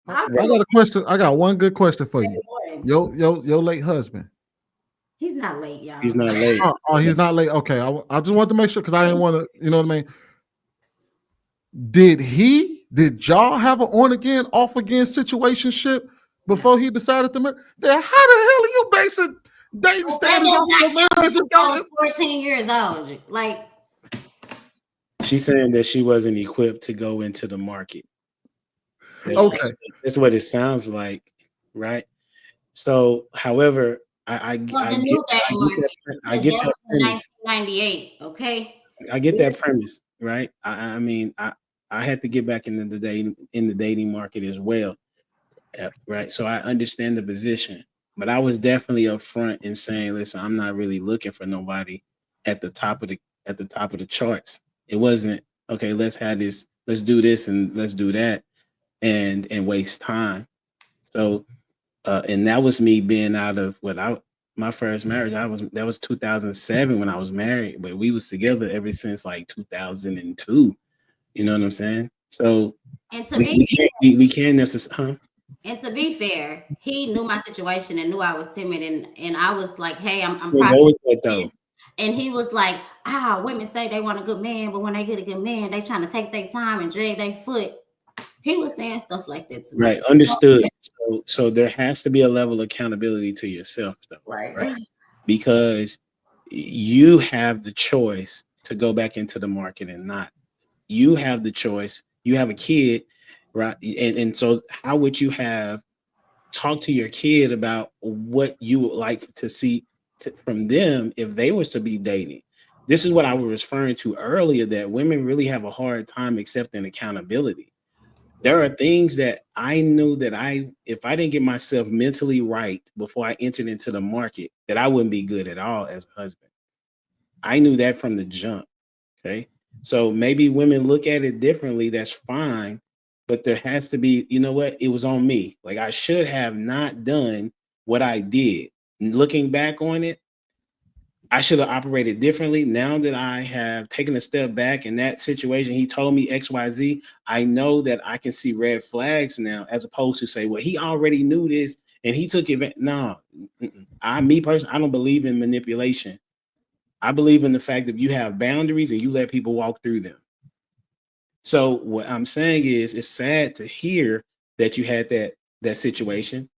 I got a question. I got one good question for you. one. Your late husband. He's not late, He's y'all. not late. He's not late. Okay, I just wanted to make sure because I didn't want to. You know what I mean? Did y'all have an on again, off again situationship before he decided to marry? Then how the hell are you basing dating status off of marriage? I was 14 years old. Like, She's saying that she wasn't equipped to go into the market. Okay. That's what it sounds like, right? So, however, I get that premise. 1998. Okay. I get that premise, right? I mean, I had to get back into the dating market as well, right? So I understand the position, but I was definitely upfront in saying, listen, I'm not really looking for nobody at the top of the charts. It wasn't okay. Let's have this. Let's do this and let's do that, and waste time. So, and that was me being out of my first marriage. That was 2007 when I was married, but we was together ever since like 2002. You know what I'm saying? So And to we can't necessarily. And to be fair, he knew my situation and knew I was timid, and I was like, "Hey, I'm Go with that though. And he was like, women say they want a good man, but when they get a good man, they trying to take their time and drag their foot." He was saying stuff like that to me. Right, understood. So there has to be a level of accountability to yourself, though, right? Because you have the choice to go back into the market and not. You have the choice. You have a kid, right? And so how would you have talk to your kid about what you would like to see from them if they was to be dating? This is what I was referring to earlier, that women really have a hard time accepting accountability. There are things that I knew that if I didn't get myself mentally right before I entered into the market, that I wouldn't be good at all as a husband. I knew that from the jump. Okay. So maybe women look at it differently. That's fine. But there has to be, you know what? It was on me. Like I should have not done what I did. Looking back on it, I should have operated differently. Now that I have taken a step back in that situation, he told me XYZ. I know that I can see red flags now, as opposed to say, well, he already knew this and he took it. No, me personally, I don't believe in manipulation. I believe in the fact that you have boundaries and you let people walk through them. So what I'm saying is, it's sad to hear that you had that situation,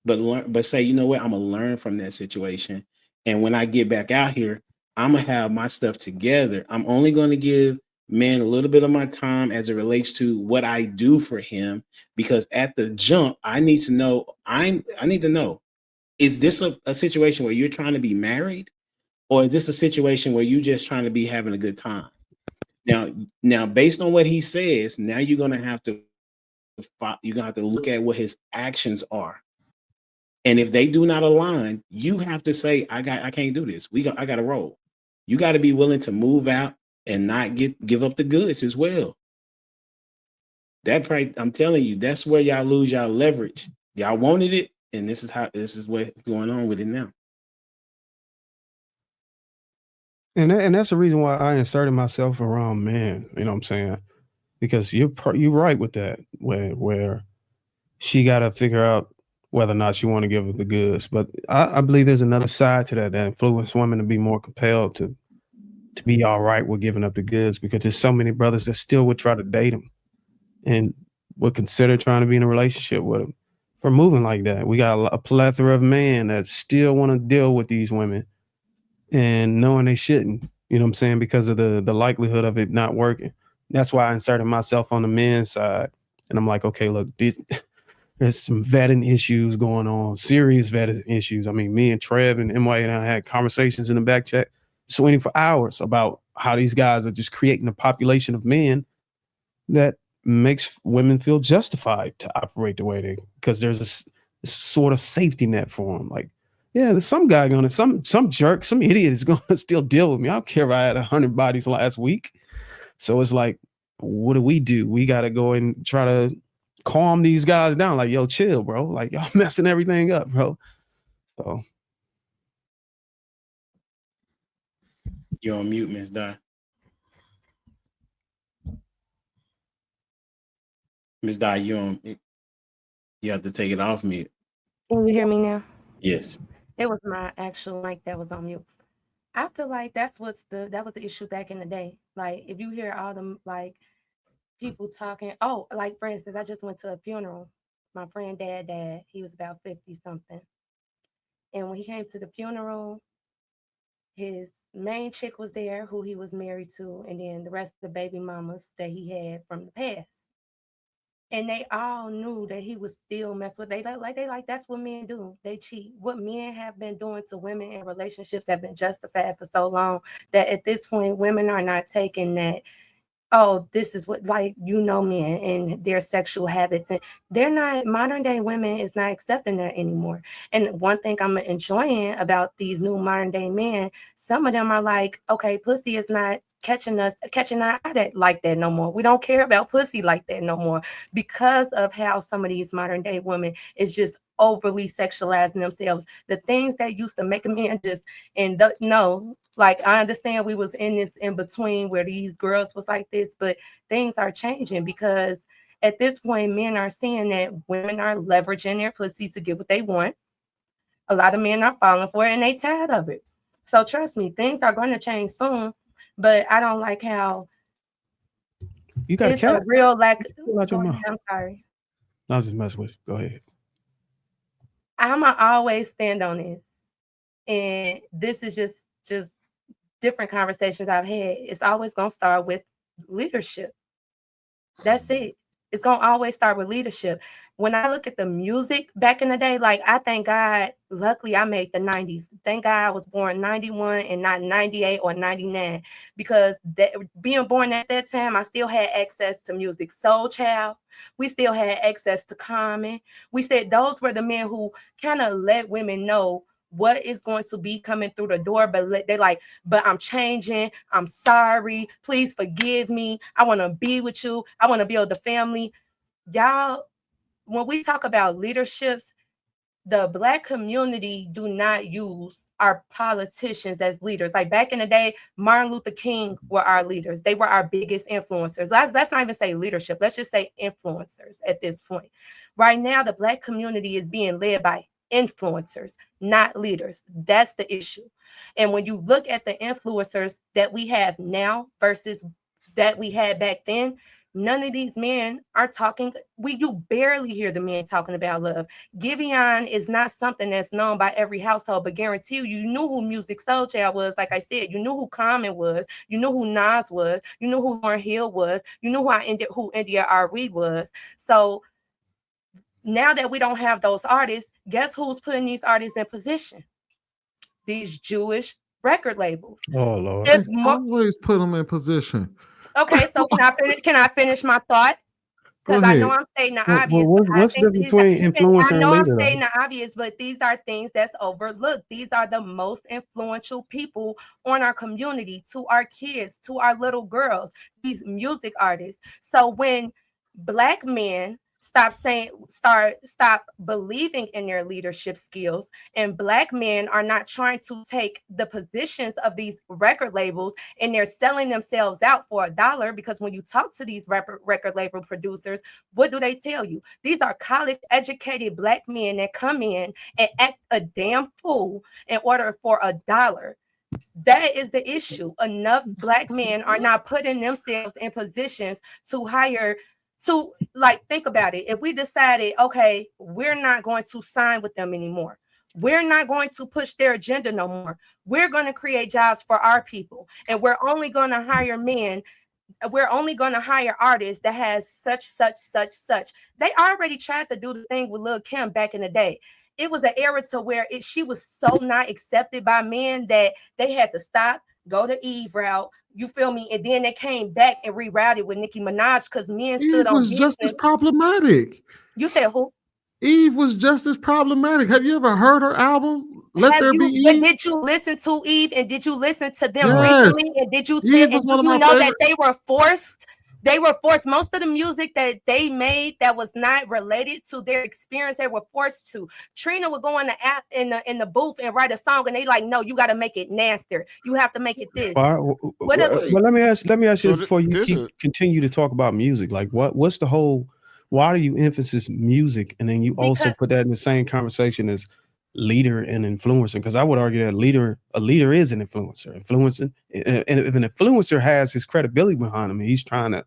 but say, you know what, I'm gonna learn from that situation. And when I get back out here, I'm gonna have my stuff together. I'm only gonna give man a little bit of my time as it relates to what I do for him, because at the jump, I need to know, I need to know, is this a situation where you're trying to be married, or is this a situation where you're just trying to be having a good time? Now, based on what he says, now you're gonna have to look at what his actions are. And if they do not align, you have to say, I can't do this. I got to roll. You got to be willing to move out and not give up the goods as well. I'm telling you, that's where y'all lose y'all leverage. Y'all wanted it, and this is what's going on with it now. And that's the reason why I inserted myself around men. You know what I'm saying? Because you're right with that, where she got to figure out whether or not she want to give her the goods. But I believe there's another side to that influence women to be more compelled to be all right with giving up the goods, because there's so many brothers that still would try to date them and would consider trying to be in a relationship with them for moving like that. We got a plethora of men that still want to deal with these women and knowing they shouldn't, you know what I'm saying, because of the likelihood of it not working. That's why I inserted myself on the men's side. And I'm like, okay, look, there's some vetting issues going on, serious vetting issues. I mean, me and Trev and MY and I had conversations in the back chat, swinging for hours about how these guys are just creating a population of men that makes women feel justified to operate the way they, because there's a sort of safety net for them. Like, yeah, there's some guy some jerk, some idiot is gonna still deal with me. I don't care if I had 100 bodies last week. So it's like, what do? We got to go and try to calm these guys down. Like, yo, chill, bro. Like, y'all messing everything up, bro. So You're on mute, Ms. Di. Ms. Di, you're on. You have to take it off mute. Can you hear me now? Yes. It was my actual mic that was on mute. I feel like that was the issue back in the day. Like if you hear all them like people talking, oh, like for instance, I just went to a funeral. My friend dad, he was about 50 something. And when he came to the funeral, his main chick was there who he was married to, and then the rest of the baby mamas that he had from the past. And they all knew that he was still mess with. They like that's what men do. They cheat. What men have been doing to women in relationships have been justified for so long that at this point women are not taking that, oh, this is what, like, men and their sexual habits, and they're not, modern day women is not accepting that anymore. And one thing I'm enjoying about these new modern day men, some of them are like, okay, pussy is not catching our eye that like that no more. We don't care about pussy like that no more, because of how some of these modern day women is just overly sexualizing themselves. The things that used to make a man just, no, like, I understand we was in this in between where these girls was like this, but things are changing, because at this point, men are seeing that women are leveraging their pussy to get what they want. A lot of men are falling for it, and they tired of it. So trust me, things are going to change soon. But I don't like how you got it's a real lack. I'm sorry. I was just messing with you. Go ahead. I'ma always stand on this, and this is just different conversations I've had. It's always gonna start with leadership. That's it. It's gonna always start with leadership. When I look at the music back in the day, like, I thank God, luckily I made the 90s. Thank God I was born 91 and not 98 or 99, because being born at that time, I still had access to music. Soul Child, we still had access to Common. We said those were the men who kind of let women know what is going to be coming through the door, but they're like, but I'm changing. I'm sorry. Please forgive me. I want to be with you. I want to build a family. Y'all, when we talk about leaderships, the Black community do not use our politicians as leaders. Like back in the day, Martin Luther King were our leaders. They were our biggest influencers. Let's not even say leadership. Let's just say influencers at this point. Right now, the Black community is being led by influencers, not leaders. That's the issue. And when you look at the influencers that we have now versus that we had back then, none of these men are talking. You barely hear the men talking about love. Giveon is not something that's known by every household, but guarantee you knew who Music Soul Child was. Like I said, you knew who Common was. You knew who Nas was. You knew who Lauryn Hill was. You knew who India R. Reid was. So now that we don't have those artists, guess who's putting these artists in position? These Jewish record labels. Oh Lord! Always put them in position. Okay, so can I finish my thought? Because I know I'm stating the obvious. What's the difference between influencer and leader? I know I'm stating the obvious, but these are things that's overlooked. These are the most influential people on our community, to our kids, to our little girls, these music artists. So when Black men stop believing in their leadership skills, and Black men are not trying to take the positions of these record labels, and they're selling themselves out for $1, because when you talk to these record label producers, what do they tell you? These are college educated Black men that come in and act a damn fool in order for $1. That is the issue. Enough Black men are not putting themselves in positions to hire. So, like, think about it. If we decided, okay, we're not going to sign with them anymore, we're not going to push their agenda no more, we're going to create jobs for our people, and we're only going to hire men, we're only going to hire artists that has such. They already tried to do the thing with Lil' Kim back in the day. It was an era to where she was so not accepted by men that they had to stop, go to Eve route. You feel me? And then they came back and rerouted with Nicki Minaj, because men stood on. Eve was just as problematic. You said who? Eve was just as problematic. Have you ever heard her album? Let There Be Eve. But did you listen to Eve, and did you listen to them recently? And did you tell? And do you know that they were forced? They were forced. Most of the music that they made that was not related to their experience, they were forced to. Trina would go in the booth and write a song, and they like, no, you got to make it nastier. You have to make it this. Well, let me ask you before you continue to talk about music. Like, what's the whole why do you emphasize music and then you also put that in the same conversation as leader and influencer? Because I would argue that a leader is an influencer. Influencing, and if an influencer has his credibility behind him, and he's trying to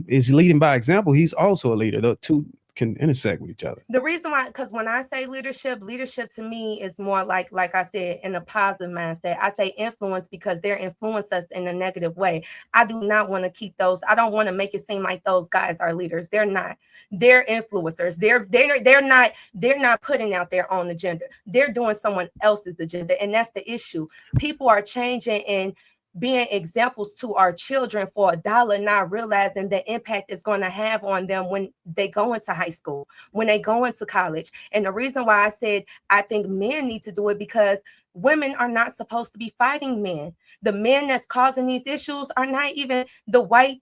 is leading by example, he's also a leader. The two can intersect with each other. The reason why, because when I say leadership to me is more like I said, in a positive mindset. I say influence because they're influenced us in a negative way. I do not want to keep those. I don't want to make it seem like those guys are leaders. They're not. They're influencers. They're not putting out their own agenda. They're doing someone else's agenda, and that's the issue. People are changing and being examples to our children for $1, not realizing the impact it's going to have on them when they go into high school, when they go into college. And the reason why I said I think men need to do it, because women are not supposed to be fighting men. The men that's causing these issues are not even the white.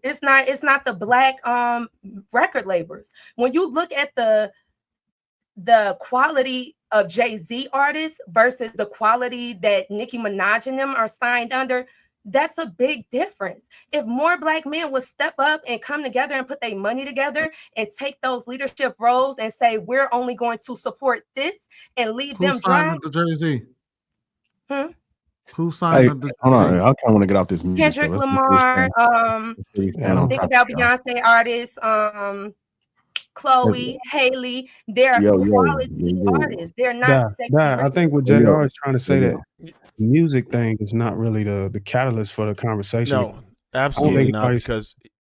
It's not the black record labels. When you look at the quality of Jay-Z artists versus the quality that Nicki Minaj and them are signed under, that's a big difference. If more black men would step up and come together and put their money together and take those leadership roles and say, we're only going to support this and leave them dry. Who signed the Jay-Z? Who Hold signed the on, I kind of want to get off this music. Kendrick Lamar, think about Beyonce artists, Chloe, Haley, they're quality artists. They're not I think what JR is trying to say, that music thing is not really the catalyst for the conversation. No, absolutely not, because